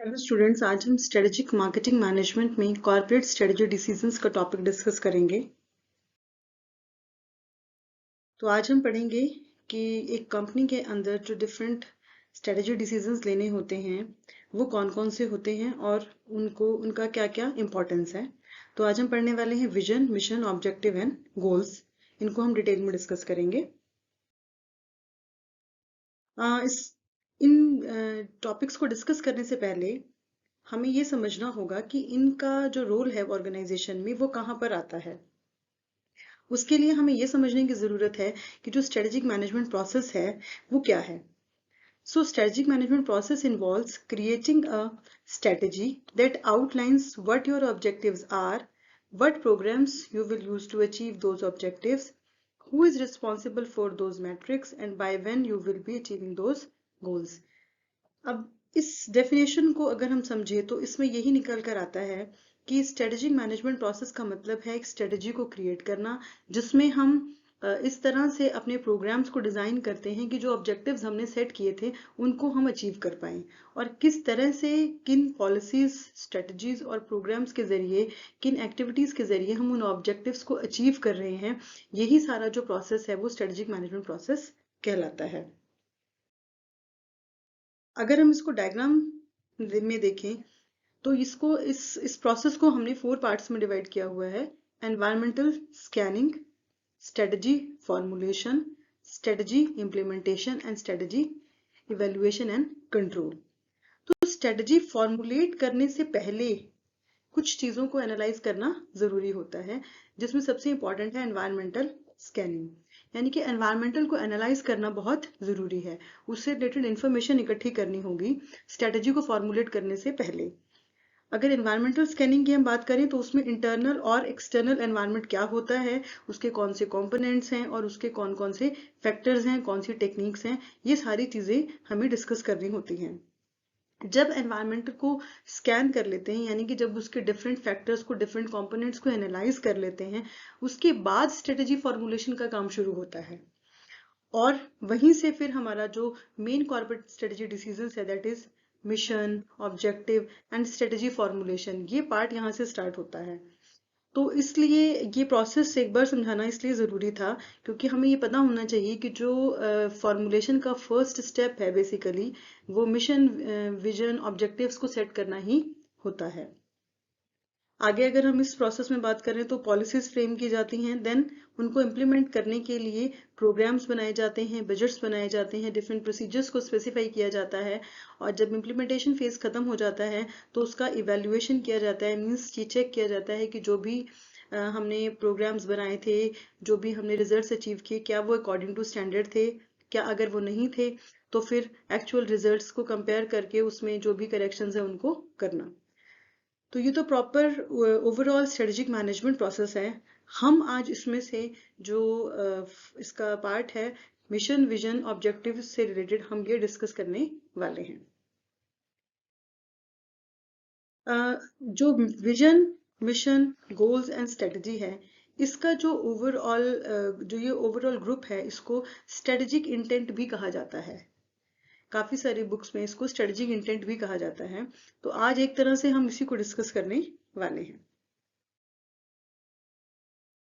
Hello students, आज हम strategic marketing management में कॉर्पोरेट स्ट्रेटेजी डिसीजंस का टॉपिक डिस्कस करेंगे। तो आज हम पढ़ेंगे कि एक कंपनी के अंदर जो डिफरेंट स्ट्रेटेजी डिसीजंस लेने होते हैं वो कौन कौन से होते हैं और उनका क्या क्या इम्पोर्टेंस है। तो आज हम पढ़ने वाले हैं vision, mission, objective and goals. इनको हम डिटेल में डिस्कस करेंगे। इस इन टॉपिक्स को डिस्कस करने से पहले हमें ये समझना होगा कि इनका जो रोल है ऑर्गेनाइजेशन में वो कहाँ पर आता है। उसके लिए हमें ये समझने की जरूरत है कि जो स्ट्रेटेजिक मैनेजमेंट प्रोसेस है वो क्या है। So strategic management process involves creating a strategy that outlines what your objectives are, what programs you will use to achieve those objectives, who is responsible for those metrics, and by when you will be achieving those goals. अब इस definition को अगर हम समझे तो इसमें यही निकल कर आता है कि स्ट्रेटेजिक मैनेजमेंट प्रोसेस का मतलब है एक स्ट्रेटेजी को क्रिएट करना जिसमें हम इस तरह से अपने प्रोग्राम्स को डिजाइन करते हैं कि जो ऑब्जेक्टिव्स हमने सेट किए थे उनको हम अचीव कर पाएं, और किस तरह से किन पॉलिसीज, स्ट्रेटजीज और प्रोग्राम्स के जरिए, किन एक्टिविटीज के जरिए हम उन ऑब्जेक्टिव्स को अचीव कर रहे हैं। यही सारा जो प्रोसेस है वो स्ट्रेटेजिक मैनेजमेंट प्रोसेस कहलाता है। अगर हम इसको डायग्राम में देखें तो इस प्रोसेस को हमने 4 पार्ट्स में डिवाइड किया हुआ है। Environmental scanning, strategy formulation, strategy implementation and strategy evaluation and control. तो स्ट्रेटजी फॉर्मुलेट करने से पहले कुछ चीजों को एनालाइज करना जरूरी होता है, जिसमें सबसे इंपॉर्टेंट है एनवायरमेंटल स्कैनिंग। यानी कि एनवायरमेंटल को एनालाइज करना बहुत जरूरी है, उससे रिलेटेड इंफॉर्मेशन इकट्ठी करनी होगी स्ट्रेटजी को फॉर्मुलेट करने से पहले। अगर एनवायरमेंटल स्कैनिंग की हम बात करें तो उसमें इंटरनल और एक्सटर्नल एनवायरनमेंट क्या होता है, उसके कौन से कंपोनेंट्स हैं और उसके कौन कौन से फैक्टर्स हैं, कौन सी टेक्निक्स हैं, ये सारी चीजें हमें डिस्कस करनी होती हैं। जब एनवायरनमेंट को स्कैन कर लेते हैं, यानी कि जब उसके डिफरेंट फैक्टर्स को, डिफरेंट कंपोनेंट्स को एनालाइज कर लेते हैं, उसके बाद स्ट्रेटेजी फॉर्मुलेशन का काम शुरू होता है। और वहीं से फिर हमारा जो मेन कॉर्पोरेट स्ट्रेटेजी डिसीजंस है, that is mission, objective and strategy formulation, ये पार्ट यहाँ से स्टार्ट होता है। तो इसलिए ये प्रोसेस एक बार समझाना इसलिए ज़रूरी था क्योंकि हमें ये पता होना चाहिए कि जो फॉर्मुलेशन का फर्स्ट स्टेप है बेसिकली वो मिशन, विजन, ऑब्जेक्टिव्स को सेट करना ही होता है। आगे अगर हम इस प्रोसेस में बात करें तो पॉलिसीज फ्रेम की जाती हैं, देन उनको इम्प्लीमेंट करने के लिए प्रोग्राम्स बनाए जाते हैं, बजट्स बनाए जाते हैं, डिफरेंट प्रोसीजर्स को स्पेसिफाई किया जाता है। और जब इम्प्लीमेंटेशन फेज खत्म हो जाता है तो उसका इवेल्युएशन किया जाता है, मीन्स ये चेक किया जाता है कि जो भी हमने प्रोग्राम्स बनाए थे, जो भी हमने रिजल्ट्स अचीव किए, क्या वो अकॉर्डिंग टू स्टैंडर्ड थे, क्या अगर वो नहीं थे तो फिर एक्चुअल रिजल्ट्स को कंपेयर करके उसमें जो भी करेक्शंस है उनको करना। तो ये तो proper overall strategic management process है। हम आज इसमें से जो इसका पार्ट है मिशन, विजन, ऑब्जेक्टिव से रिलेटेड, हम ये डिस्कस करने वाले हैं। जो vision, mission, goals and strategy है, इसका जो ये ओवरऑल ग्रुप है, इसको स्ट्रेटेजिक इंटेंट भी कहा जाता है। काफी सारी बुक्स में इसको स्ट्रेटेजिक इंटेंट भी कहा जाता है। तो आज एक तरह से हम इसी को डिस्कस करने वाले हैं।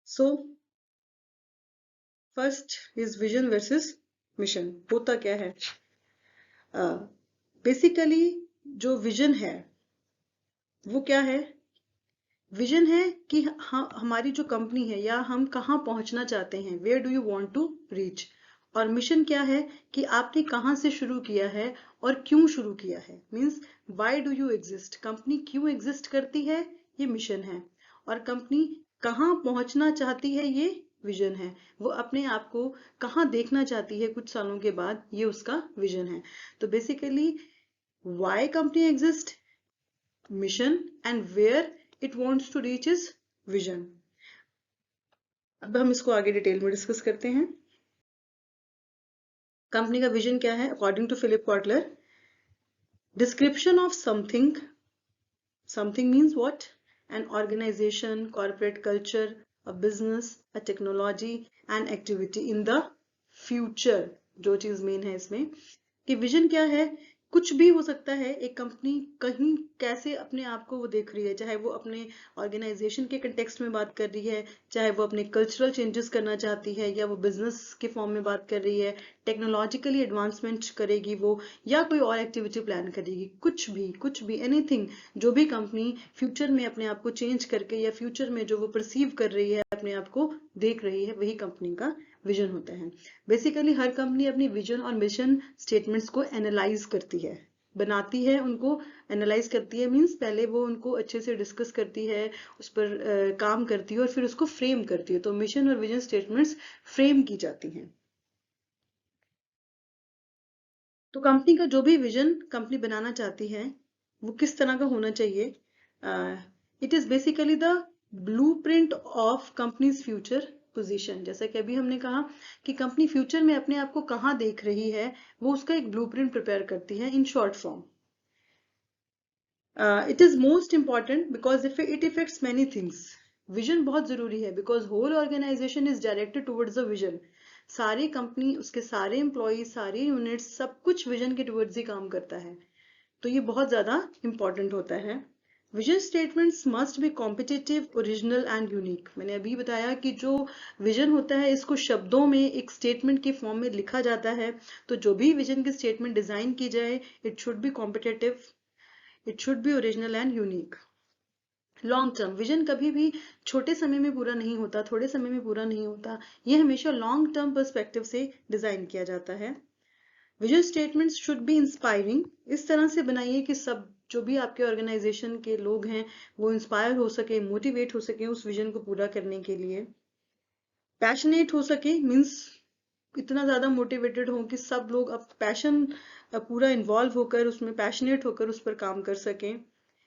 So first is vision versus mission. होता क्या है? बेसिकली जो विजन है वो क्या है? विजन है कि हमारी जो कंपनी है या हम कहाँ पहुंचना चाहते हैं, where do you want to reach. और मिशन क्या है कि आपने कहाँ से शुरू किया है और क्यों शुरू किया है, means why do you exist, company क्यों एग्जिस्ट करती है, ये मिशन है। और कंपनी कहाँ पहुंचना चाहती है, ये विजन है। वो अपने आप को कहाँ देखना चाहती है कुछ सालों के बाद, ये उसका विजन है। तो basically why company exist, mission, and where it wants to reach is vision. अब हम इसको आगे डिटेल में डिस्कस करते हैं। कंपनी का विजन क्या है according to Philip Kotler? Description of something, something means what, an organisation, corporate culture, a business, a technology and activity in the future. जो चीज मेन है इसमें कि विजन क्या है, कुछ भी हो सकता है, एक कंपनी कहीं कैसे अपने आप को वो देख रही है, चाहे वो अपने ऑर्गेनाइजेशन के कंटेक्स्ट में बात कर रही है, चाहे वो अपने कल्चरल चेंजेस करना चाहती है, या वो बिजनेस के फॉर्म में बात कर रही है, टेक्नोलॉजिकली एडवांसमेंट करेगी वो, या कोई और एक्टिविटी प्लान करेगी, कुछ भी एनीथिंग, जो भी कंपनी फ्यूचर में अपने आप को चेंज करके या फ्यूचर में जो वो परसीव कर रही है, अपने आप को देख रही है, वही कंपनी का विजन होता है। बेसिकली हर कंपनी अपनी विजन और मिशन स्टेटमेंट्स को एनालाइज करती है, बनाती है, उनको एनालाइज करती है, मींस पहले वो उनको अच्छे से डिस्कस करती है, उस पर काम करती है और फिर उसको फ्रेम करती है। तो मिशन और विजन स्टेटमेंट्स फ्रेम की जाती हैं। तो कंपनी का जो भी विजन कंपनी बनाना चाहती है वो किस तरह का होना चाहिए? It is basically the blueprint of companies future position. जैसा कि अभी हमने कहा कि कंपनी फ्यूचर में अपने आप को कहाँ देख रही है, वो उसका एक ब्लूप्रिंट प्रिपेयर करती है in short form. It is most important because it effects many things. Vision बहुत जरूरी है because whole organisation is directed towards the vision. सारी कंपनी, उसके सारे एम्प्लॉय, सारे यूनिट्स, सब कुछ विजन के टुवर्ड्स ही काम करता है। तो ये बहुत ज्यादा इंपॉर्टेंट होता है। Vision statements must be competitive, original and unique. मैंने अभी बताया कि जो विजन होता है इसको शब्दों में एक स्टेटमेंट के फॉर्म में लिखा जाता है। तो जो भी विजन की स्टेटमेंट डिजाइन की जाए, it should B competitive, it should B original and unique. Long term vision कभी भी छोटे समय में पूरा नहीं होता, थोड़े समय में पूरा नहीं होता, ये हमेशा लॉन्ग टर्म पर्सपेक्टिव से डिजाइन किया जाता है। Vision statements should be inspiring. इस तरह से बनाइए कि सब जो भी आपके ऑर्गेनाइजेशन के लोग हैं वो इंस्पायर हो सके, मोटिवेट हो सके उस विजन को पूरा करने के लिए। पैशनेट हो सके, मीन्स इतना ज्यादा मोटिवेटेड हो कि सब लोग अब पैशन पूरा इन्वॉल्व होकर उसमें पैशनेट होकर उस पर काम कर सकें।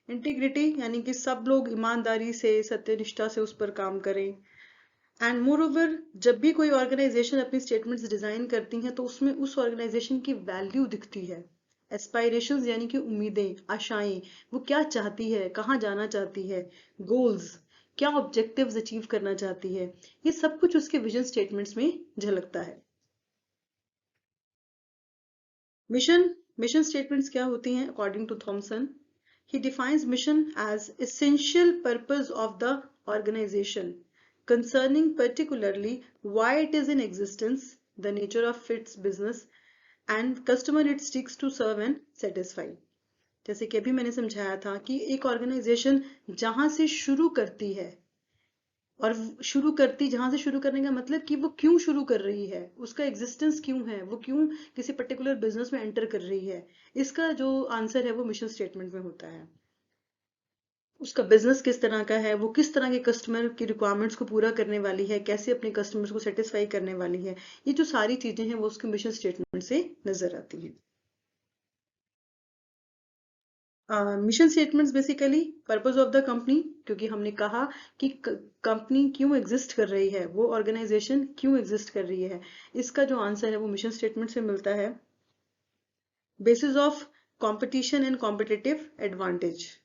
इंटीग्रिटी यानी कि सब लोग ईमानदारी से, सत्यनिष्ठा से उस पर काम करें। एंड मोर ओवर, जब भी कोई ऑर्गेनाइजेशन अपनी स्टेटमेंट्स डिजाइन करती हैं तो उसमें उस ऑर्गेनाइजेशन की वैल्यू दिखती है। एस्पायरेशंस यानी कि उम्मीदें, आशाएं, वो क्या चाहती है, कहाँ जाना चाहती है, गोल्स, क्या ऑब्जेक्टिव्स अचीव करना चाहती है, ये सब कुछ उसके विजन स्टेटमेंट्स में झलकता है। मिशन स्टेटमेंट्स क्या होती हैं? According to Thomson, he defines mission as essential purpose of the organization concerning particularly why it is in existence, the nature of its business and customer it seeks to serve and satisfy। जैसे कि अभी मैंने समझाया था कि एक organisation जहां से शुरू करती है, और जहां से शुरू करने का मतलब कि वो क्यों शुरू कर रही है, उसका एग्जिस्टेंस क्यों है, वो क्यों किसी पर्टिकुलर बिजनेस में एंटर कर रही है, इसका जो आंसर है वो मिशन स्टेटमेंट में होता है। उसका बिजनेस किस तरह का है, वो किस तरह के कस्टमर की रिक्वायरमेंट्स को पूरा करने वाली है, कैसे अपने कस्टमर्स को सेटिस्फाई करने वाली है, ये जो सारी चीजें हैं वो उसके मिशन स्टेटमेंट से नजर आती हैं। Mission statements basically purpose of the company, क्योंकि हमने कहा कि कंपनी क्यों एग्जिस्ट कर रही है, वो ऑर्गेनाइजेशन क्यों एग्जिस्ट कर रही है, इसका जो आंसर है वो मिशन स्टेटमेंट से मिलता है। Basis of competition and competitive advantage,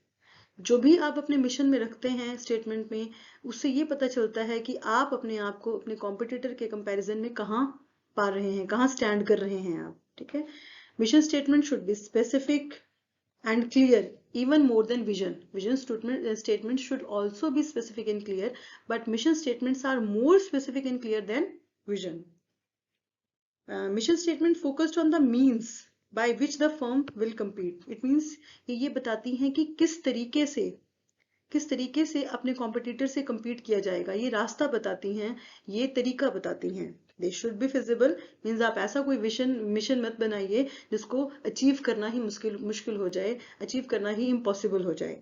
जो भी आप अपने मिशन में रखते हैं स्टेटमेंट में, उससे ये पता चलता है कि आप अपने आप को अपने कॉम्पिटिटर के कंपैरिजन में कहाँ पा रहे हैं, कहाँ स्टैंड कर रहे हैं आप। ठीक है। Mission statement should be specific and clear even more than vision. Vision statements should also be specific and clear, but mission statements are more specific and clear than vision. Mission statement focused on the means by which the firm will compete. It means ये बताती हैं कि किस तरीके से अपने competitor से compete किया जाएगा, ये रास्ता बताती हैं, ये तरीका बताती हैं। They should be feasible, means आप ऐसा कोई मिशन मत बनाइए जिसको अचीव करना ही मुश्किल हो जाए, अचीव करना ही इम्पॉसिबल हो जाए।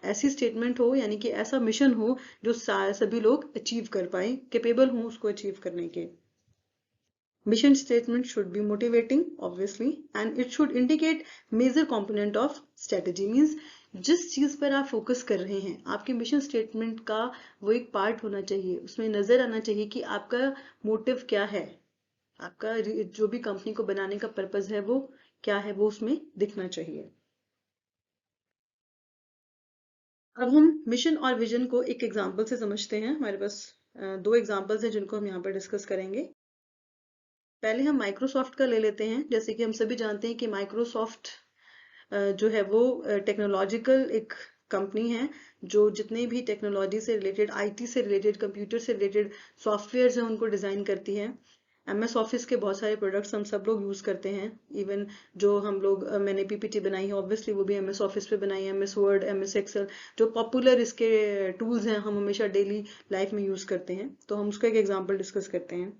ऐसी स्टेटमेंट हो, यानी कि ऐसा मिशन हो जो सभी लोग अचीव कर पाए, कैपेबल हो उसको अचीव करने के। Mission statement should be motivating, obviously, and it should indicate major component of strategy. Means जिस चीज पर आप फोकस कर रहे हैं, आपके मिशन स्टेटमेंट का वो एक पार्ट होना चाहिए, उसमें नजर आना चाहिए कि आपका मोटिव क्या है, आपका जो भी कंपनी को बनाने का पर्पस है वो क्या है, वो उसमें दिखना चाहिए। अब हम मिशन और विजन को एक एग्जाम्पल से समझते हैं। हमारे पास दो एग्जाम्पल्स हैं जिनको हम यहाँ पर डिस्कस करेंगे। पहले हम माइक्रोसॉफ्ट का ले लेते हैं। जैसे कि हम सभी जानते हैं कि माइक्रोसॉफ्ट जो है वो टेक्नोलॉजिकल एक कंपनी है जो जितने भी टेक्नोलॉजी से रिलेटेड, आईटी से रिलेटेड, कंप्यूटर से रिलेटेड सॉफ्टवेयर हैं उनको डिजाइन करती है। एमएस ऑफिस के बहुत सारे प्रोडक्ट्स हम सब लोग यूज करते हैं। इवन जो हम लोग मैंने पीपीटी बनाई है ऑब्वियसली वो भी एमएस ऑफिस पे बनाई है, एमएस वर्ड, एमएस एक्सेल, जो पॉपुलर इसके टूल्स हैं हम हमेशा डेली लाइफ में यूज करते हैं। तो हम उसका एक एग्जांपल डिस्कस करते हैं।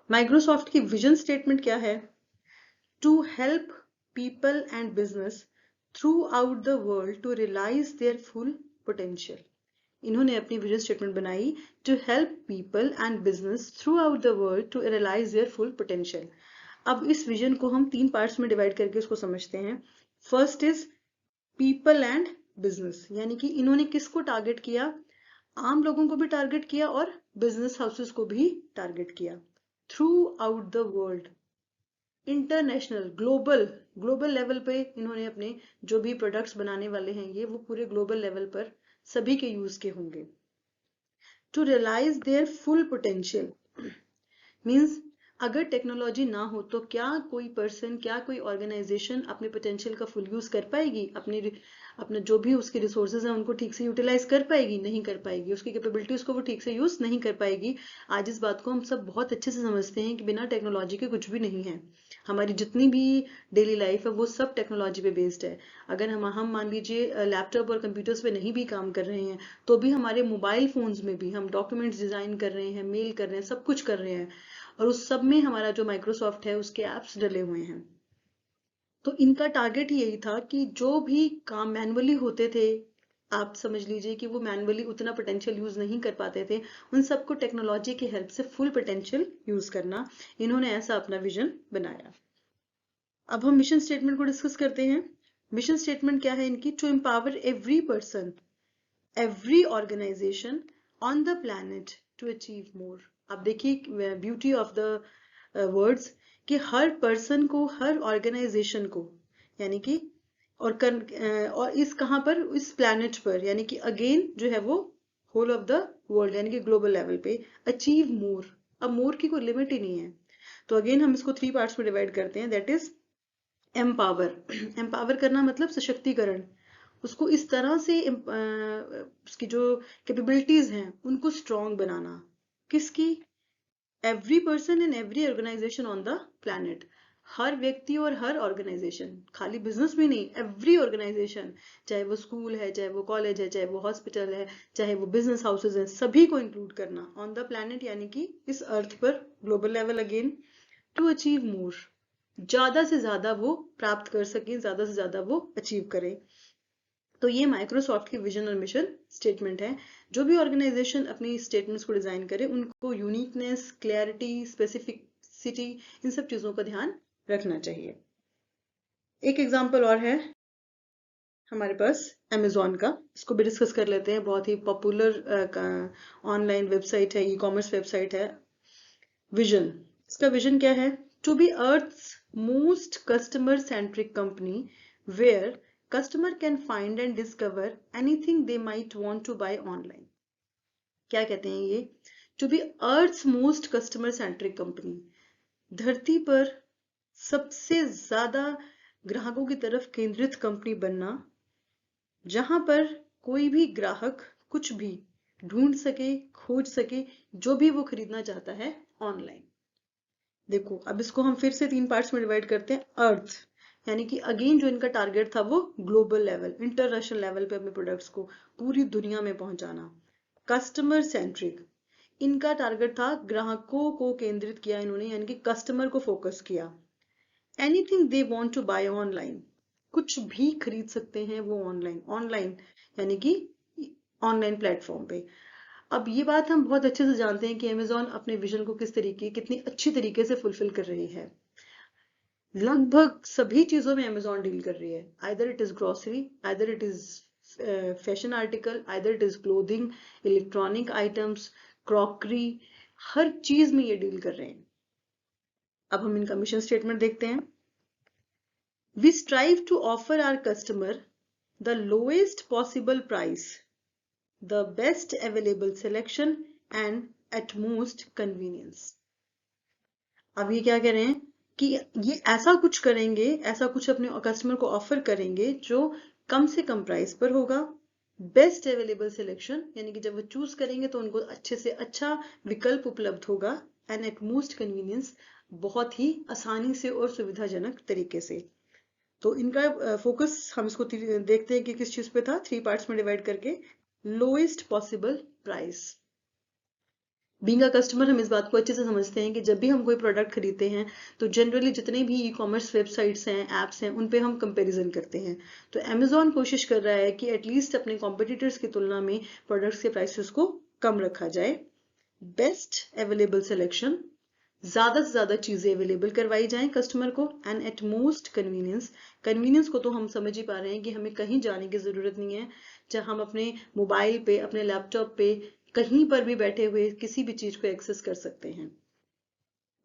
माइक्रोसॉफ्ट की विजन स्टेटमेंट क्या है? To help people and business through the world to realise their full potential. इन्होंने अपनी विजन स्टेटमेंट बनाई to help people and business through the world to realise their full potential. अब इस vision को हम 3 parts में divide करके उसको समझते हैं। First is people and business, यानी कि इन्होंने किसको टारगेट किया? आम लोगों को भी टारगेट किया और बिजनेस हाउसेस को भी टारगेट किया। Through out the world, international, global level पे इन्होंने अपने जो भी प्रोडक्ट्स बनाने वाले हैं ये वो पूरे ग्लोबल लेवल पर सभी के यूज के होंगे। To realise their full potential means अगर टेक्नोलॉजी ना हो तो क्या कोई पर्सन, क्या कोई ऑर्गेनाइजेशन अपने पोटेंशियल का फुल यूज कर पाएगी? अपने जो भी उसके रिसोर्सेज हैं उनको ठीक से यूटिलाइज कर पाएगी? नहीं कर पाएगी। उसकी कैपेबिलिटीज को वो ठीक से यूज नहीं कर पाएगी। आज इस बात को हम सब बहुत अच्छे से समझते हैं कि बिना टेक्नोलॉजी के कुछ भी नहीं है। हमारी जितनी भी डेली लाइफ है वो सब टेक्नोलॉजी पे बेस्ड है। अगर हम मान लीजिए लैपटॉप और कंप्यूटर्स पे नहीं भी काम कर रहे हैं तो भी हमारे मोबाइल फोन्स में भी हम डॉक्यूमेंट्स डिजाइन कर रहे हैं, मेल कर रहे हैं, सब कुछ कर रहे हैं और उस सब में हमारा जो माइक्रोसॉफ्ट है उसके एप्स डले हुए हैं। तो इनका टारगेट ही यही था कि जो भी काम मैनुअली होते थे, आप समझ लीजिए कि वो मैनुअली उतना पोटेंशियल यूज नहीं कर पाते थे, उन सबको टेक्नोलॉजी की हेल्प से फुल पोटेंशियल यूज करना, इन्होंने ऐसा अपना विजन बनाया। अब हम मिशन स्टेटमेंट को डिस्कस करते हैं। मिशन स्टेटमेंट क्या है इनकी? To empower every person, every organisation on the planet to achieve more. अब देखिए ब्यूटी ऑफ द वर्ड्स कि हर पर्सन को, हर ऑर्गेनाइजेशन को, यानी कि और इस कहां पर? इस प्लैनेट पर, यानी कि अगेन जो है वो होल ऑफ द वर्ल्ड यानी कि ग्लोबल लेवल पे अचीव मोर। अब मोर की कोई लिमिट ही नहीं है। तो अगेन हम इसको 3 पार्ट्स में डिवाइड करते हैं, दैट इज एम्पावर। एम्पावर करना मतलब सशक्तिकरण, उसको इस तरह से उसकी जो कैपेबिलिटीज हैं उनको स्ट्रॉन्ग बनाना। किसकी? Every person and every organisation on the planet. हर व्यक्ति और हर ऑर्गेनाइजेशन, खाली बिजनेस में नहीं, एवरी ऑर्गेनाइजेशन, चाहे वो स्कूल है, चाहे वो कॉलेज है, चाहे वो हॉस्पिटल है, चाहे वो बिजनेस हाउसेज हैं, सभी को इंक्लूड करना ऑन द प्लैनेट यानी कि इस अर्थ पर, global level again, to achieve more, ज्यादा से ज्यादा वो प्राप्त कर सके, ज्यादा से ज्यादा वो अचीव करे। तो ये माइक्रोसॉफ्ट की विजन और मिशन स्टेटमेंट है। जो भी ऑर्गेनाइजेशन अपनी स्टेटमेंट्स को डिजाइन करे उनको यूनिकनेस, क्लैरिटी, स्पेसिफिसिटी, इन सब चीजों का ध्यान रखना चाहिए। एक एग्जांपल और है हमारे पास अमेजोन का, इसको भी डिस्कस कर लेते हैं। बहुत ही पॉपुलर ऑनलाइन वेबसाइट है, ई कॉमर्स वेबसाइट है। विजन, इसका विजन क्या है? To be earth's most customer centric company where customer can find and discover anything they might want to buy online। क्या कहते हैं ये? To be Earth's most customer centric company, धरती पर सबसे ज्यादा ग्राहकों की तरफ केंद्रित कंपनी बनना, जहां पर कोई भी ग्राहक कुछ भी ढूंढ सके, खोज सके, जो भी वो खरीदना चाहता है ऑनलाइन। देखो अब इसको हम फिर से 3 पार्ट्स में डिवाइड करते हैं। अर्थ यानी कि अगेन जो इनका टारगेट था वो ग्लोबल लेवल, इंटरनेशनल लेवल पे अपने प्रोडक्ट्स को पूरी दुनिया में पहुंचाना। कस्टमर सेंट्रिक, इनका टारगेट था ग्राहकों को केंद्रित किया इन्होंने, यानी कि कस्टमर को फोकस किया। Anything they want to buy online, कुछ भी खरीद सकते हैं वो ऑनलाइन, ऑनलाइन यानी कि ऑनलाइन प्लेटफॉर्म पे। अब ये बात हम बहुत अच्छे से जानते हैं कि अमेजोन अपने विजन को कितनी अच्छी तरीके से फुलफिल कर रही है। लगभग सभी चीजों में अमेजोन डील कर रही है, either it is grocery, either it is fashion article, either it is clothing, electronic items, crockery, हर चीज में ये डील कर रहे हैं। अब हम इनका मिशन स्टेटमेंट देखते हैं। We strive to offer our customer the lowest possible price, the best available selection and at most convenience। अब ये क्या कह रहे हैं कि ये ऐसा कुछ करेंगे, ऐसा कुछ अपने कस्टमर को ऑफर करेंगे जो कम से कम प्राइस पर होगा, बेस्ट अवेलेबल सिलेक्शन, यानी कि जब वो चूज करेंगे तो उनको अच्छे से अच्छा विकल्प उपलब्ध होगा, एंड एट मोस्ट कन्वीनियंस, बहुत ही आसानी से और सुविधाजनक तरीके से। तो इनका फोकस हम इसको देखते हैं कि किस चीज पे था, 3 पार्ट्स में डिवाइड करके। Lowest possible price. Being a customer हम इस बात को अच्छे से समझते हैं कि जब भी हम कोई प्रोडक्ट खरीदते हैं तो जनरली जितने भी ई कॉमर्स वेबसाइट्स हैं, एप्स हैं, उन पे हम कंपैरिजन करते हैं। तो अमेजोन कोशिश कर रहा है कि एटलीस्ट अपने कॉम्पिटिटर्स की तुलना में प्रोडक्ट्स के प्राइसेस को कम रखा जाए। बेस्ट अवेलेबल सिलेक्शन, ज्यादा से ज्यादा चीजें अवेलेबल करवाई जाएं कस्टमर को, and at most convenience. Convenience को तो हम समझ ही पा रहे हैं कि हमें कहीं जाने की जरूरत नहीं है, चाहे हम अपने मोबाइल पे, अपने लैपटॉप पे, कहीं पर भी बैठे हुए किसी भी चीज को एक्सेस कर सकते हैं।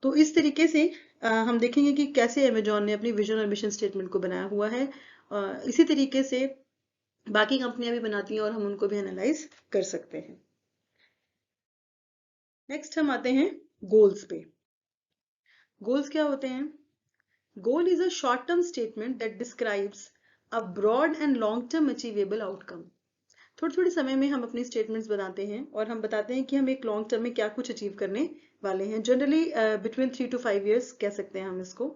तो इस तरीके से हम देखेंगे कि कैसे अमेजोन ने अपनी विजन और मिशन स्टेटमेंट को बनाया हुआ है। इसी तरीके से बाकी कंपनियां भी बनाती हैं और हम उनको भी एनालाइज कर सकते हैं। नेक्स्ट हम आते हैं गोल्स पे। गोल्स क्या होते हैं? Goal is a short term statement that describes a broad and long term achievable outcome. थोड़े थोड़े समय में हम अपनी स्टेटमेंट्स बनाते हैं और हम बताते हैं कि हम एक लॉन्ग टर्म में क्या कुछ अचीव करने वाले हैं। जनरली बिटवीन 3 to 5 years कह सकते हैं हम इसको।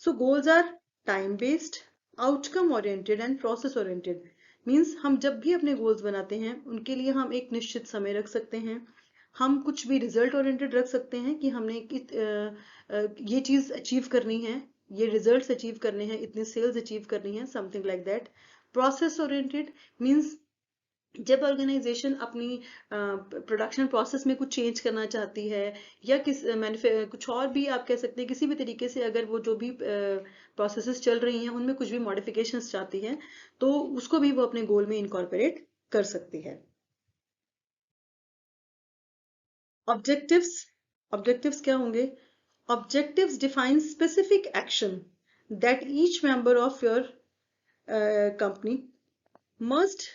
So goals are time based, outcome oriented and process oriented. Means हम जब भी अपने गोल्स बनाते हैं उनके लिए हम एक निश्चित समय रख सकते हैं। हम कुछ भी रिजल्ट ओरिएंटेड रख सकते हैं कि हमने ये चीज अचीव करनी है, ये रिजल्ट्स अचीव करने हैं, इतने सेल्स अचीव करनी है, something like that. Process oriented means जब ऑर्गेनाइजेशन अपनी प्रोडक्शन प्रोसेस में कुछ चेंज करना चाहती है, या कुछ और भी आप कह सकते हैं, किसी भी तरीके से अगर वो जो भी प्रोसेसेस चल रही हैं उनमें कुछ भी मॉडिफिकेशंस चाहती है तो उसको भी वो अपने गोल में इनकॉर्पोरेट कर सकती है। ऑब्जेक्टिव्स। ऑब्जेक्टिव्स क्या होंगे? Objectives define specific action that each member of your company must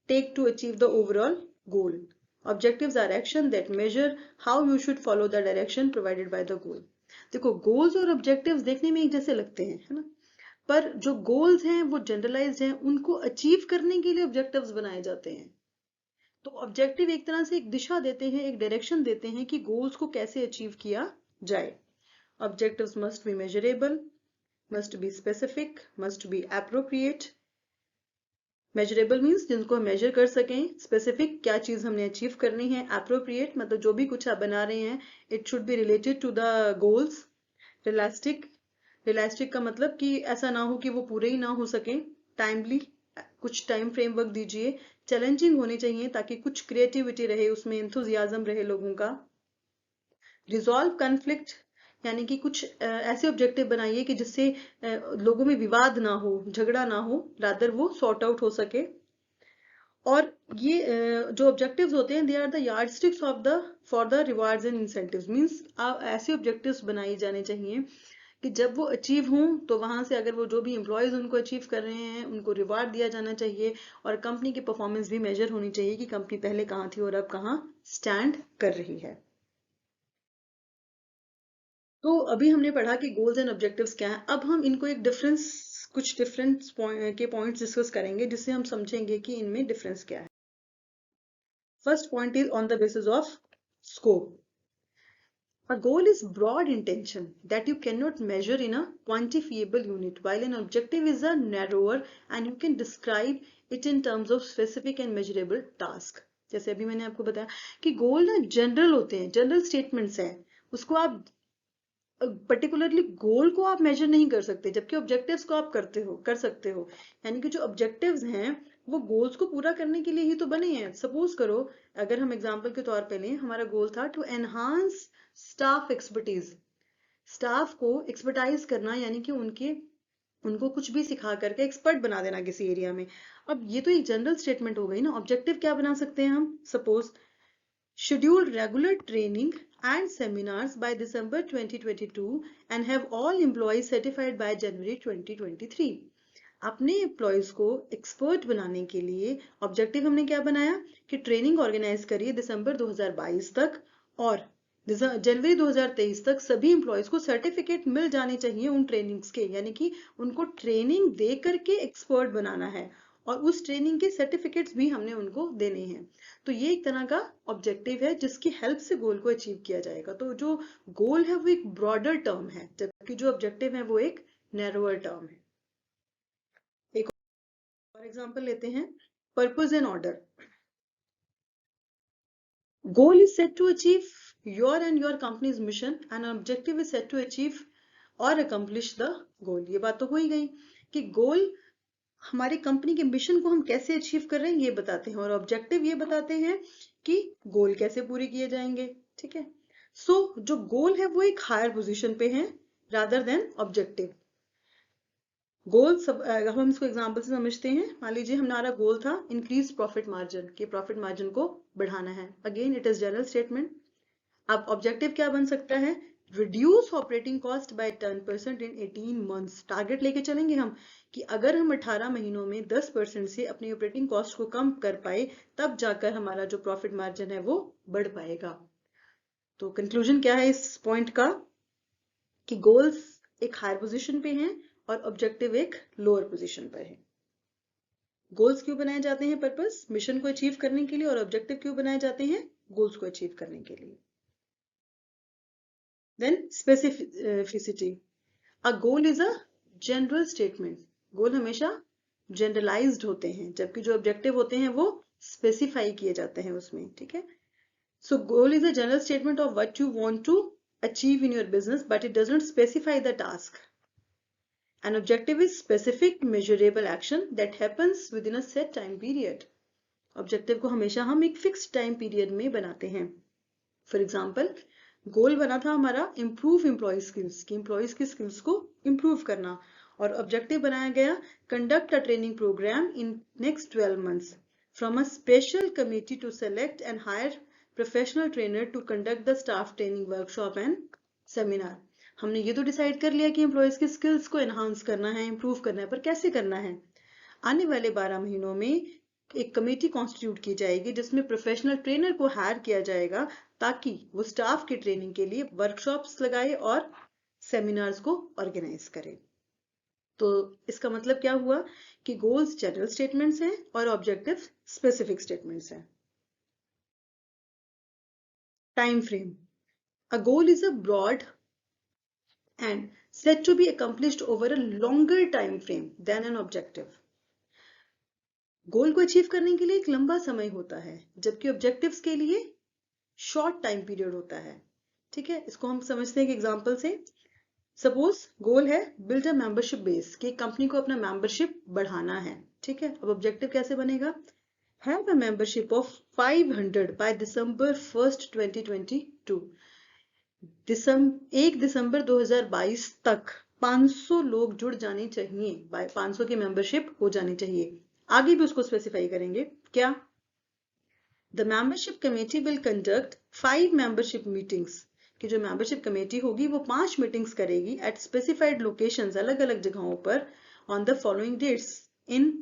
take to achieve the overall goal. Objectives are action that measure how you should follow the direction provided by the goal. देखो, goals और objectives देखने में एक जैसे लगते हैं, है ना? पर जो goals हैं वो generalized हैं, उनको अचीव करने के लिए objectives बनाए जाते हैं। तो objective एक तरह से एक दिशा देते हैं, एक डायरेक्शन देते हैं कि goals को कैसे अचीव किया जाए। Objectives must be measurable, must be specific, must be appropriate. Measurable means जिनको हम मेजर कर सकें, स्पेसिफिक क्या चीज हमने अचीव करनी है, एप्रोप्रिएट मतलब जो भी कुछ आप बना रहे हैं it should be related to the goals. Realistic, realistic का मतलब कि ऐसा ना हो कि वो पूरे ही ना हो सके। टाइमली, कुछ टाइम फ्रेमवर्क दीजिए। चैलेंजिंग होनी चाहिए ताकि कुछ क्रिएटिविटी रहे उसमें, एंथुजियाज्म रहे लोगों का। रिजॉल्व कन्फ्लिक्ट, यानी कि कुछ ऐसे ऑब्जेक्टिव बनाइए कि जिससे लोगों में विवाद ना हो, झगड़ा ना हो, रादर वो सॉर्ट आउट हो सके। और ये जो ऑब्जेक्टिव्स होते हैं they are the yardsticks of the for the rewards and incentives. Means ऐसे ऑब्जेक्टिव्स बनाए जाने चाहिए कि जब वो अचीव हों तो वहां से अगर वो जो भी एम्प्लॉयज उनको अचीव कर रहे हैं उनको रिवार्ड दिया जाना चाहिए, और कंपनी की परफॉर्मेंस भी मेजर होनी चाहिए कि कंपनी पहले कहाँ थी और अब कहाँ स्टैंड कर रही है। तो अभी हमने पढ़ा कि गोल्स एंड ऑब्जेक्टिव्स क्या है। अब हम इनको एक डिफरेंस, कुछ डिफरेंस के पॉइंट्स डिस्कस करेंगे जिससे हम समझेंगे कि इनमें डिफरेंस क्या है। First point is on the basis of scope. A goal is broad intention that you cannot measure in a quantifiable unit, while an objective is a narrower and you can describe it in terms of specific and measurable task. जैसे अभी मैंने आपको बताया कि गोल ना general होते हैं, general statements हैं, उसको आप पर्टिकुलरली गोल को आप मेजर नहीं कर सकते, जबकि ऑब्जेक्टिव्स को आप कर सकते हो। यानी कि जो ऑब्जेक्टिव्स हैं वो गोल्स को पूरा करने के लिए ही तो बने हैं। सपोज करो, अगर हम एग्जांपल के तौर पे लें, हमारा गोल था to enhance staff expertise, staff को एक्सपर्टाइज करना, यानी कि उनको कुछ भी सिखा करके एक्सपर्ट बना देना किसी एरिया में। अब ये तो एक जनरल स्टेटमेंट हो गई ना। ऑब्जेक्टिव क्या बना सकते हैं हम? Suppose schedule regular training and seminars by December 2022 and have all employees certified by January 2023. अपने एम्प्लॉयज को एक्सपर्ट बनाने के लिए ऑब्जेक्टिव हमने क्या बनाया कि ट्रेनिंग ऑर्गेनाइज करिए दिसंबर 2022 तक, और जनवरी 2023 तक सभी एम्प्लॉयज को सर्टिफिकेट मिल जाने चाहिए उन ट्रेनिंग्स के, यानी कि उनको ट्रेनिंग दे करके एक्सपर्ट बनाना है और उस ट्रेनिंग के सर्टिफिकेट्स भी हमने उनको देने हैं। तो ये एक तरह का ऑब्जेक्टिव है जिसकी हेल्प से गोल को अचीव किया जाएगा। तो जो गोल है वो एक ब्रॉडर टर्म है, जबकि जो ऑब्जेक्टिव है वो एक नैरोअर टर्म है। एक और एग्जांपल लेते हैं, purpose and order. Goal is set to achieve your and your company's mission and an objective is set to achieve or accomplish the goal। ये बात तो हो ही गई कि गोल हमारी कंपनी के मिशन को हम कैसे अचीव कर रहे हैं ये बताते हैं, और ऑब्जेक्टिव ये बताते हैं कि गोल कैसे पूरे किए जाएंगे। ठीक है, सो जो गोल है वो एक हायर पोजीशन पे है रादर देन ऑब्जेक्टिव। गोल सब हम इसको एग्जांपल से समझते हैं। मान लीजिए हमारा गोल था इंक्रीज प्रॉफिट मार्जिन, कि प्रॉफिट मार्जिन को बढ़ाना है। Again it is general statement. अब ऑब्जेक्टिव क्या बन सकता है, reduce operating cost by 10% in 18 months. Target लेके चलेंगे हम कि अगर हम 18 महीनों में 10% से अपनी ऑपरेटिंग कॉस्ट को कम कर पाए तब जाकर हमारा जो प्रॉफिट मार्जिन है वो बढ़ पाएगा। तो कंक्लूजन क्या है इस पॉइंट का कि गोल्स एक हायर पोजीशन पे हैं और ऑब्जेक्टिव एक लोअर पोजीशन पर है। गोल्स क्यों बनाए जाते हैं, पर्पस मिशन को अचीव करने के लिए, और ऑब्जेक्टिव क्यों बनाए जाते हैं, गोल्स को अचीव करने के लिए। Then specificity, a goal is a general statement. Goal हमेशा जनरलाइज्ड होते हैं, जबकि जो ऑब्जेक्टिव होते हैं वो स्पेसिफाई किए जाते हैं उसमें। ठीक है, so goal is a general statement of what you want to achieve in your business, but it does not specify the task. An objective is specific measurable action that happens within a set time period. Objective को हमेशा हम एक fixed time period में बनाते हैं। For example, गोल बना था हमारा improve employee skills, कि employees की skills को improve करना, और ऑब्जेक्टिव बनाया गया conduct a training program in next 12 months from a special committee to select and hire professional trainer to conduct the staff training workshop and seminar. हमने ये तो डिसाइड कर लिया कि एम्प्लॉयज की स्किल्स को एनहांस करना है, इंप्रूव करना है, पर कैसे करना है। आने वाले 12 महीनों में एक कमेटी कॉन्स्टिट्यूट की जाएगी जिसमें प्रोफेशनल ट्रेनर को हायर किया जाएगा ताकि वो स्टाफ की ट्रेनिंग के लिए वर्कशॉप्स लगाए और सेमिनार्स को ऑर्गेनाइज करे। तो इसका मतलब क्या हुआ कि गोल्स जनरल स्टेटमेंट्स हैं और ऑब्जेक्टिव स्पेसिफिक स्टेटमेंट्स हैं। Time frame. A goal is a broad and said to be accomplished over a longer time frame than an objective. गोल को अचीव करने के लिए एक लंबा समय होता है, जबकि ऑब्जेक्टिव्स के लिए शॉर्ट टाइम पीरियड होता है। ठीक है, इसको हम समझते हैं एक एग्जांपल से। सपोज गोल है बिल्ड अ मेंबरशिप बेस, कि कंपनी को अपना मेंबरशिप बढ़ाना है। ठीक है, अब ऑब्जेक्टिव कैसे बनेगा, have a membership of 500 by December 1st 2022। 1 दिसंबर 2022 तक 500 लोग जुड़ जाने चाहिए, 500 की मेंबरशिप हो जानी चाहिए। आगे भी उसको स्पेसिफाई करेंगे क्या, the membership committee will conduct 5 membership meetings, कि जो मेंबरशिप कमेटी होगी वो 5 मीटिंग्स करेगी एट स्पेसिफाइड लोकेशंस, अलग अलग जगहों पर, ऑन द फॉलोइंग डेट्स, इन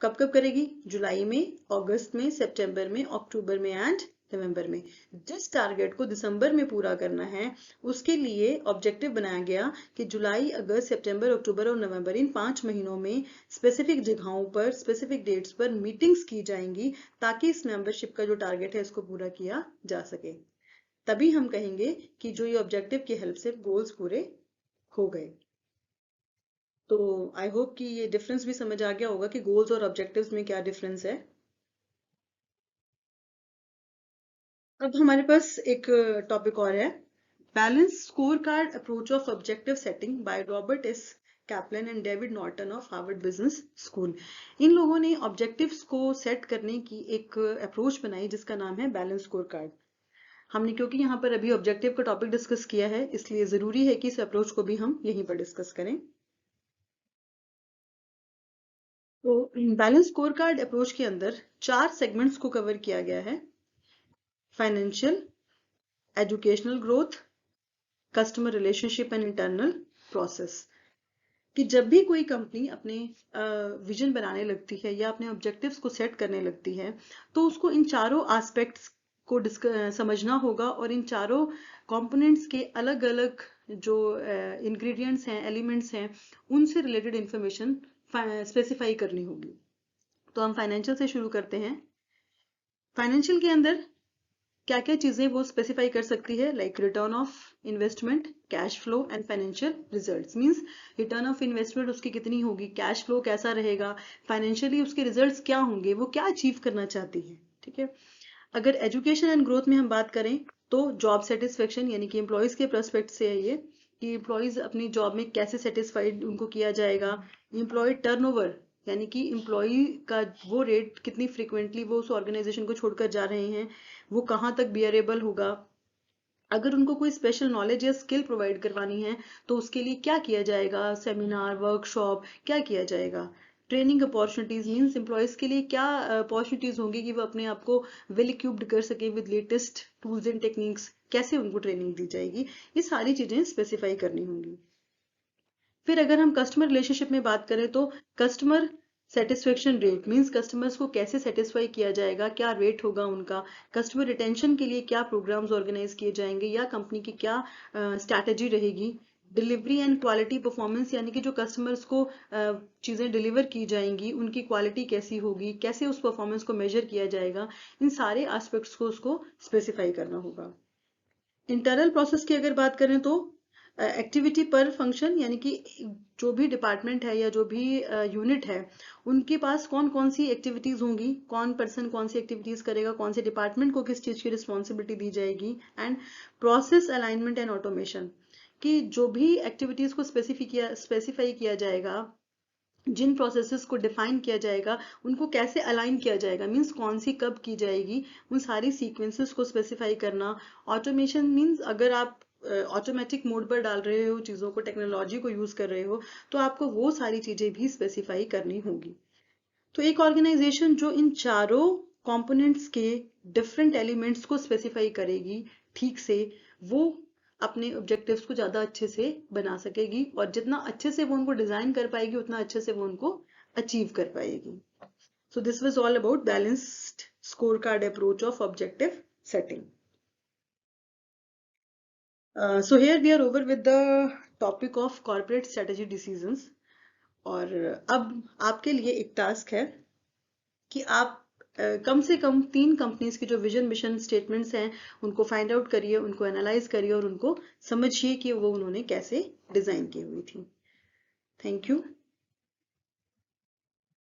कब कब करेगी, जुलाई में, अगस्त में, सितंबर में, अक्टूबर में एंड नवंबर में। जिस टारगेट को दिसंबर में पूरा करना है उसके लिए ऑब्जेक्टिव बनाया गया कि जुलाई, अगस्त, सितंबर, अक्टूबर और नवंबर, इन 5 महीनों में स्पेसिफिक जगहों पर स्पेसिफिक डेट्स पर मीटिंग्स की जाएंगी ताकि इस मेंबरशिप का जो टारगेट है इसको पूरा किया जा सके। तभी हम कहेंगे कि जो ये ऑब्जेक्टिव की हेल्प से गोल्स पूरे हो गए। तो आई होप कि ये डिफरेंस भी समझ आ गया होगा कि गोल्स और ऑब्जेक्टिव्स में क्या डिफरेंस है। अब हमारे पास एक टॉपिक और है, balance score card approach of objective setting by Robert S Kaplan and David Norton of Harvard Business School. इन लोगों ने ऑब्जेक्टिव्स को सेट करने की एक अप्रोच बनाई जिसका नाम है बैलेंस स्कोर कार्ड। हमने क्योंकि यहाँ पर अभी ऑब्जेक्टिव का टॉपिक डिस्कस किया है इसलिए जरूरी है कि इस अप्रोच को भी हम यहीं पर डिस्कस करें। तो बैलेंस स्कोर कार्ड अप्रोच के अंदर 4 सेगमेंट्स को कवर किया गया है, financial, educational growth, customer relationship and internal process. कि जब भी कोई कंपनी अपने विजन बनाने लगती है या अपने ऑब्जेक्टिव्स को सेट करने लगती है तो उसको इन चारों एस्पेक्ट्स को समझना होगा और इन चारों कंपोनेंट्स के अलग अलग जो इंग्रेडिएंट्स हैं, एलिमेंट्स हैं, उनसे रिलेटेड इंफॉर्मेशन स्पेसिफाई करनी होगी। तो हम फाइनेंशियल से शुरू करते हैं। फाइनेंशियल के अंदर क्या क्या चीजें वो स्पेसिफाई कर सकती है, like return of investment, cash flow and financial results. Means return of investment उसकी कितनी होगी, कैश फ्लो कैसा रहेगा, फाइनेंशियली उसके रिजल्ट्स क्या होंगे, वो क्या अचीव करना चाहती है। ठीक है। अगर एजुकेशन एंड ग्रोथ में हम बात करें तो जॉब सेटिस्फेक्शन, यानी कि एम्प्लॉयज के प्रोस्पेक्ट से है ये कि एम्प्लॉयज अपनी जॉब में कैसे सेटिस्फाइड उनको किया जाएगा। एम्प्लॉय टर्नओवर, यानी कि एम्प्लॉय का वो रेट कितनी फ्रिक्वेंटली वो उस ऑर्गेनाइजेशन को छोड़कर जा रहे हैं, वो कहाँ तक बियरेबल होगा। अगर उनको कोई स्पेशल नॉलेज या स्किल प्रोवाइड करवानी है तो उसके लिए क्या किया जाएगा, सेमिनार, वर्कशॉप, क्या किया जाएगा। ट्रेनिंग अपॉर्चुनिटीज, मीन्स एम्प्लॉयज के लिए क्या अपॉर्चुनिटीज होंगी कि वो अपने आप को वेल इक्विप्ड कर सके with latest tools and techniques, कैसे उनको ट्रेनिंग दी जाएगी, ये सारी चीजें स्पेसिफाई करनी होंगी। फिर अगर हम कस्टमर रिलेशनशिप में बात करें तो customer satisfaction rate, means customers को कैसे सेटिस्फाई किया जाएगा, क्या रेट होगा उनका। कस्टमर रिटेंशन के लिए क्या प्रोग्राम्स ऑर्गेनाइज किए जाएंगे या कंपनी की क्या स्ट्रैटेजी रहेगी। डिलीवरी एंड क्वालिटी परफॉर्मेंस, यानी कि जो कस्टमर्स को चीज़ें डिलीवर की जाएंगी उनकी क्वालिटी कैसी होगी, कैसे उस परफॉर्मेंस को मेजर किया जाएगा, इन सारे एस्पेक्ट्स को उसको स्पेसिफाई करना होगा। इंटरनल प्रोसेस की अगर बात करें तो एक्टिविटी पर फंक्शन, यानी कि जो भी डिपार्टमेंट है या जो भी यूनिट है उनके पास कौन कौन सी एक्टिविटीज होंगी, कौन पर्सन कौन सी एक्टिविटीज करेगा, कौन से डिपार्टमेंट को किस चीज की रिस्पॉन्सिबिलिटी दी जाएगी। And process alignment and automation, कि जो भी एक्टिविटीज को स्पेसिफाई किया जाएगा, जिन प्रोसेसेस को डिफाइन किया जाएगा उनको कैसे अलाइन किया जाएगा, मींस कौन सी कब की जाएगी, उन सारी सीक्वेंसेस को स्पेसिफाई करना। ऑटोमेशन मींस अगर आप ऑटोमेटिक मोड पर डाल रहे हो चीज़ों को, टेक्नोलॉजी को यूज कर रहे हो, तो आपको वो सारी चीजें भी स्पेसिफाई करनी होगी। तो एक ऑर्गेनाइजेशन जो इन चारों कंपोनेंट्स के डिफरेंट एलिमेंट्स को स्पेसिफाई करेगी ठीक से, वो अपने ऑब्जेक्टिव्स को ज्यादा अच्छे से बना सकेगी, और जितना अच्छे से वो उनको डिजाइन कर पाएगी उतना अच्छे से वो उनको अचीव कर पाएगी। So this was all about balanced score card approach of objective setting. So here we are over with the topic of corporate strategy decisions. और अब आपके लिए एक टास्क है कि आप कम से कम 3 कंपनीज की जो विजन मिशन स्टेटमेंट्स हैं उनको फाइंड आउट करिए, उनको एनालाइज करिए और उनको समझिए कि वो उन्होंने कैसे डिजाइन की हुई थी। Thank you.